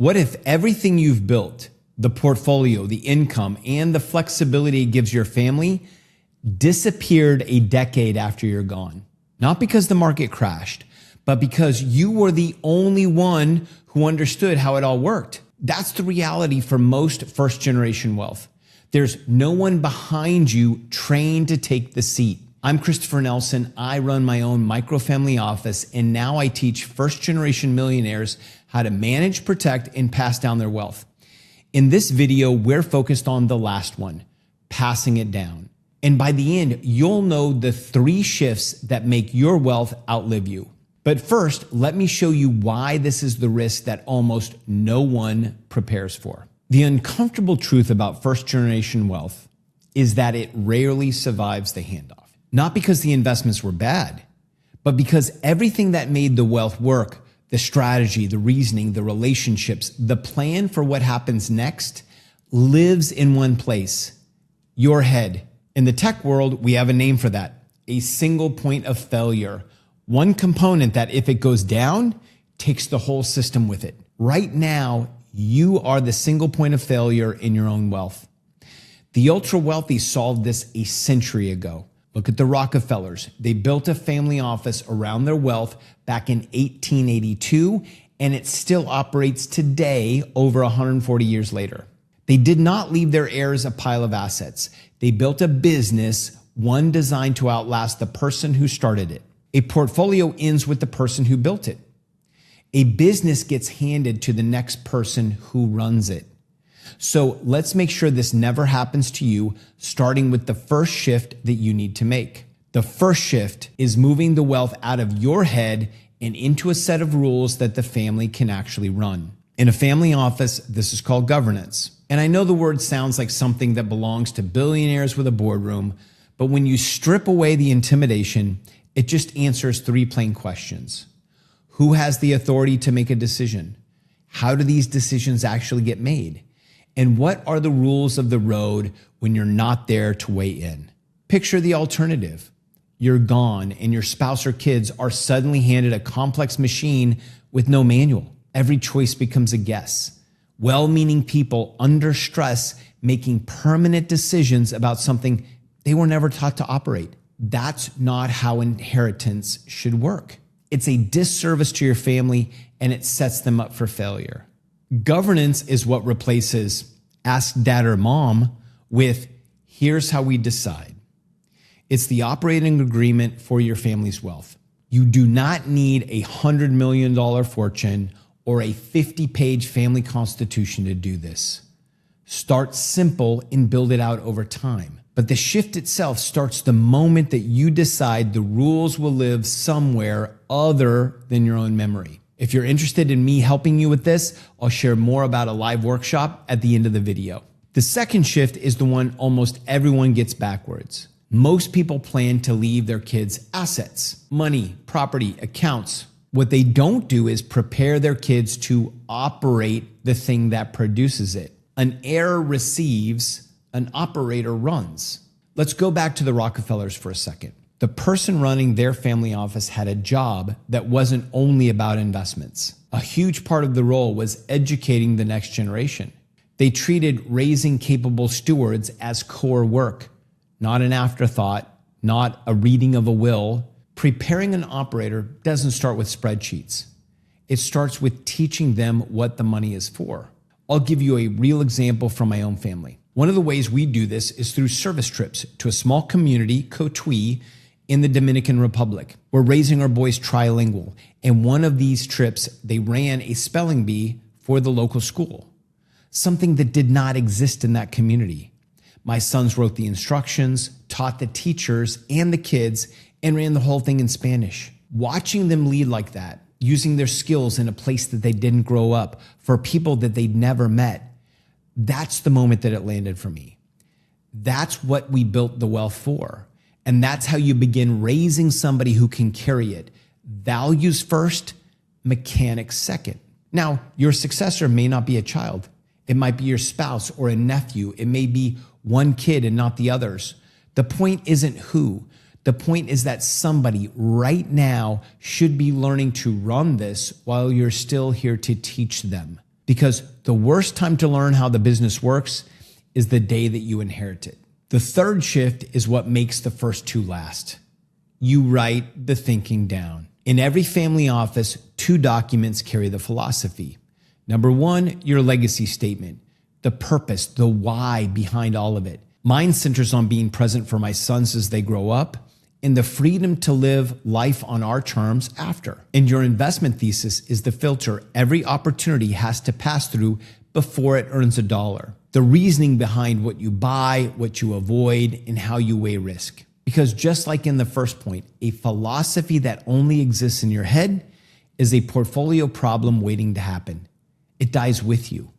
What if everything you've built, the portfolio, the income, and the flexibility it gives your family disappeared a decade after you're gone? Not because the market crashed, but because you were the only one who understood how it all worked. That's the reality for most first-generation wealth. There's no one behind you trained to take the seat. I'm Christopher Nelson. I run my own microfamily office, and now I teach first-generation millionaires how to manage, protect, and pass down their wealth. In this video, we're focused on the last one, passing it down. And by the end, you'll know the 3 shifts that make your wealth outlive you. But first, let me show you why this is the risk that almost no one prepares for. The uncomfortable truth about first-generation wealth is that it rarely survives the handoff. Not because the investments were bad, but because everything that made the wealth work, the strategy, the reasoning, the relationships, the plan for what happens next, lives in one place, your head. In the tech world, we have a name for that, a single point of failure. One component that, if it goes down, takes the whole system with it. Right now, you are the single point of failure in your own wealth. The ultra wealthy solved this a century ago. Look at the Rockefellers. They built a family office around their wealth back in 1882, and it still operates today over 140 years later. They did not leave their heirs a pile of assets. They built a business, one designed to outlast the person who started it. A portfolio ends with the person who built it. A business gets handed to the next person who runs it. So let's make sure this never happens to you, starting with the first shift that you need to make. The first shift is moving the wealth out of your head and into a set of rules that the family can actually run. In a family office, this is called governance. And I know the word sounds like something that belongs to billionaires with a boardroom, but when you strip away the intimidation, it just answers 3 plain questions. Who has the authority to make a decision? How do these decisions actually get made? And what are the rules of the road when you're not there to weigh in? Picture the alternative. You're gone and your spouse or kids are suddenly handed a complex machine with no manual. Every choice becomes a guess. Well-meaning people under stress making permanent decisions about something they were never taught to operate. That's not how inheritance should work. It's a disservice to your family and it sets them up for failure. Governance is what replaces ask dad or mom with here's how we decide. It's the operating agreement for your family's wealth. You do not need a $100 million fortune or a 50-page family constitution to do this. Start simple and build it out over time. But the shift itself starts the moment that you decide the rules will live somewhere other than your own memory. If you're interested in me helping you with this, I'll share more about a live workshop at the end of the video. The second shift is the one almost everyone gets backwards. Most people plan to leave their kids assets, money, property, accounts. What they don't do is prepare their kids to operate the thing that produces it. An heir receives, an operator runs. Let's go back to the Rockefellers for a second. The person running their family office had a job that wasn't only about investments. A huge part of the role was educating the next generation. They treated raising capable stewards as core work, not an afterthought, not a reading of a will. Preparing an operator doesn't start with spreadsheets. It starts with teaching them what the money is for. I'll give you a real example from my own family. One of the ways we do this is through service trips to a small community, Cotuí, in the Dominican Republic. We're raising our boys trilingual, and one of these trips, they ran a spelling bee for the local school, something that did not exist in that community. My sons wrote the instructions, taught the teachers and the kids, and ran the whole thing in Spanish. Watching them lead like that, using their skills in a place that they didn't grow up, for people that they'd never met, that's the moment that it landed for me. That's what we built the wealth for. And that's how you begin raising somebody who can carry it. Values first, mechanics second. Now, your successor may not be a child. It might be your spouse or a nephew. It may be one kid and not the others. The point isn't who. The point is that somebody right now should be learning to run this while you're still here to teach them. Because the worst time to learn how the business works is the day that you inherit it. The third shift is what makes the first two last. You write the thinking down. In every family office, two documents carry the philosophy. Number one, your legacy statement, the purpose, the why behind all of it. Mine centers on being present for my sons as they grow up and the freedom to live life on our terms after. And your investment thesis is the filter every opportunity has to pass through before it earns a dollar. The reasoning behind what you buy, what you avoid, and how you weigh risk. Because just like in the first point, a philosophy that only exists in your head is a portfolio problem waiting to happen. It dies with you.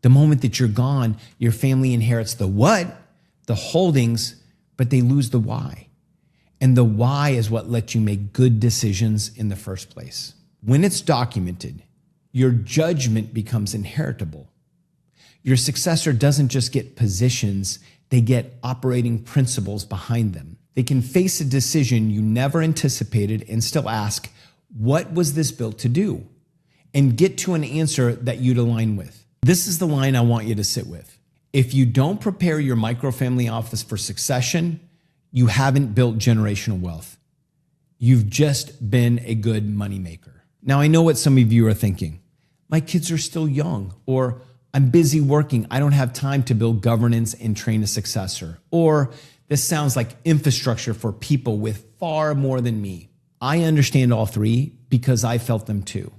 The moment that you're gone, your family inherits the what, the holdings, but they lose the why. And the why is what lets you make good decisions in the first place. When it's documented, your judgment becomes inheritable. Your successor doesn't just get positions, they get operating principles behind them. They can face a decision you never anticipated and still ask, what was this built to do? And get to an answer that you'd align with. This is the line I want you to sit with. If you don't prepare your microfamily office for succession, you haven't built generational wealth. You've just been a good moneymaker. Now, I know what some of you are thinking. My kids are still young, or I'm busy working. I don't have time to build governance and train a successor. Or this sounds like infrastructure for people with far more than me. I understand all three because I felt them too.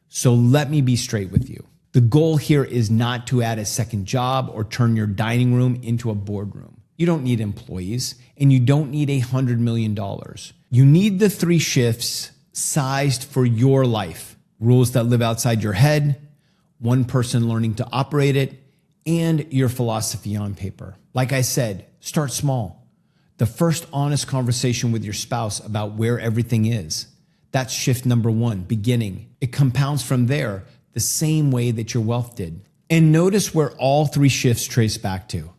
So let me be straight with you. The goal here is not to add a second job or turn your dining room into a boardroom. You don't need employees and you don't need $100 million. You need the three shifts sized for your life. Rules that live outside your head, one person learning to operate it, and your philosophy on paper. Like I said, start small. The first honest conversation with your spouse about where everything is. That's shift number one, beginning. It compounds from there the same way that your wealth did. And notice where all three shifts trace back to.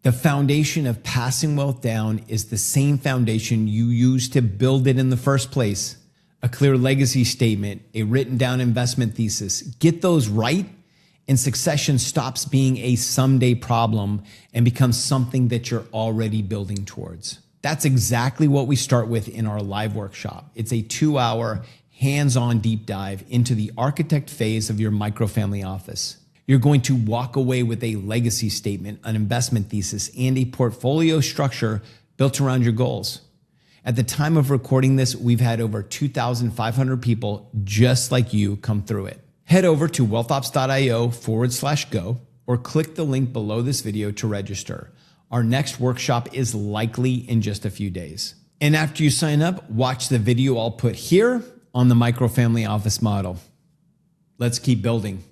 The foundation of passing wealth down is the same foundation you used to build it in the first place. A clear legacy statement, a written down investment thesis. Get those right, and succession stops being a someday problem and becomes something that you're already building towards. That's exactly what we start with in our live workshop. It's a 2-hour hands-on deep dive into the architect phase of your microfamily office. You're going to walk away with a legacy statement, an investment thesis, and a portfolio structure built around your goals. At the time of recording this, we've had over 2,500 people just like you come through it. Head over to wealthops.io/go or click the link below this video to register. Our next workshop is likely in just a few days. And after you sign up, watch the video I'll put here on the microfamily office model. Let's keep building.